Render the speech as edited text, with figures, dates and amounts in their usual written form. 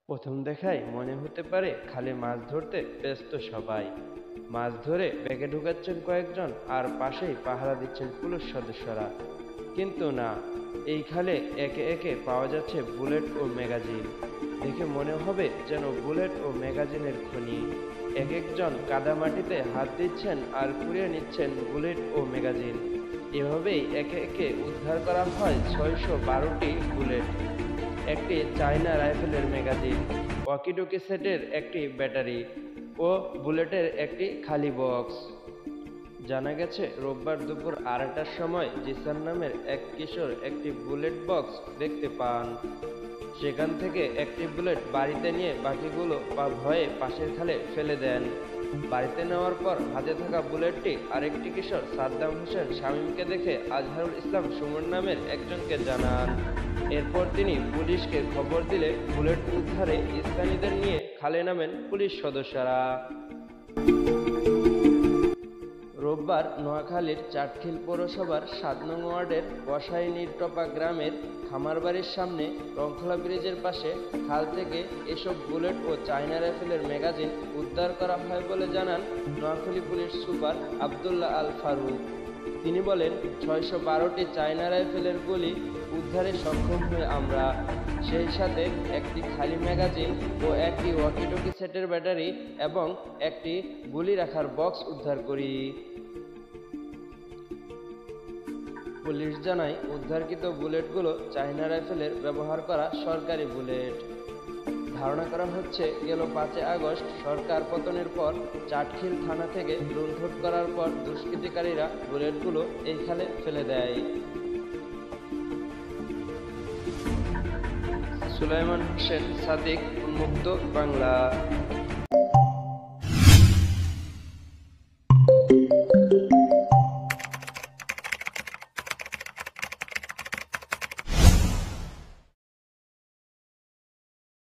প্রথম দেখায় মনে হতে পারে খালি মাছ ধরতে ব্যস্ত সবাই। মাছ ধরে ব্যাগে ঢুকাচ্ছেন কয়েকজন আর পাশেই পাহারা দিচ্ছেন পুলিশ সদস্যরা। কিন্তু না, এই খালে একে একে পাওয়া যাচ্ছে বুলেট ও ম্যাগাজিন। দেখে মনে হবে যেন বুলেট ও ম্যাগাজিনের খনি। এক একজন কাদামাটিতে হাত দিচ্ছেন আর কুড়িয়ে নিচ্ছেন বুলেট ও ম্যাগাজিন। এভাবেই একে একে উদ্ধার করা হয় 612টি বুলেট, একটি চায়না রাইফেলের ম্যাগাজিন, ওয়াকিটকি সেটের একটি ব্যাটারি ও বুলেটের একটি খালি বক্স। জানা গেছে রোববার দুপুর 2টার সময় জিসান নামের এক কিশোর একটি বুলেট বক্স দেখতে পান। সেখান থেকে একটি বুলেট বাড়িতে নিয়ে বাকিগুলো ভয়ে পাশের খালে ফেলে দেন। বাড়িতে নেওয়ার পর হাতে থাকা বুলেটটি আরেকটি কিশোর সাদ্দাম হোসেন শামীমকে দেখে আজহারুল ইসলাম সুমন নামের একজনকে জানান। এরপর তিনি পুলিশকে খবর দিলে বুলেট উদ্ধারে স্থানীয়দের নিয়ে খালে নামেন পুলিশ সদস্যরা। রোববার নোয়াখালীর চাটখিল পৌরসভার 7 নং ওয়ার্ডের কসাইনীরটপা গ্রামের খামারবাড়ির সামনে রংখোলা ব্রিজের পাশে খাল থেকে এসব বুলেট ও চায়না রাইফেলের ম্যাগাজিন উদ্ধার করা হয় বলে জানান নোয়াখালী পুলিশ সুপার আবদুল্লাহ আল ফারুক। তিনি বলেন, 612টি চায়না রাইফেলের গুলি উদ্ধারে সক্ষম হয়ে আমরা, সেই সাথে একটি খালি ম্যাগাজিন ও একটি ওয়াকিটকি সেটের ব্যাটারি এবং একটি গুলি রাখার বক্স উদ্ধার করি। পুলিশ জানায়, উদ্ধারকৃত বুলেটগুলো চায়না রাইফেলের ব্যবহার করা সরকারি বুলেট। ধারণা করা হচ্ছে গেল 5 আগস্ট সরকার পতনের পর চাটখিল থানা থেকে লুণ্ঠন করার পর দুষ্কৃতিকারীরা বুলেটগুলো এই খালে ফেলে দেয়। সুলাইমান হোসেন সাদিক, উন্মুক্ত বাংলা।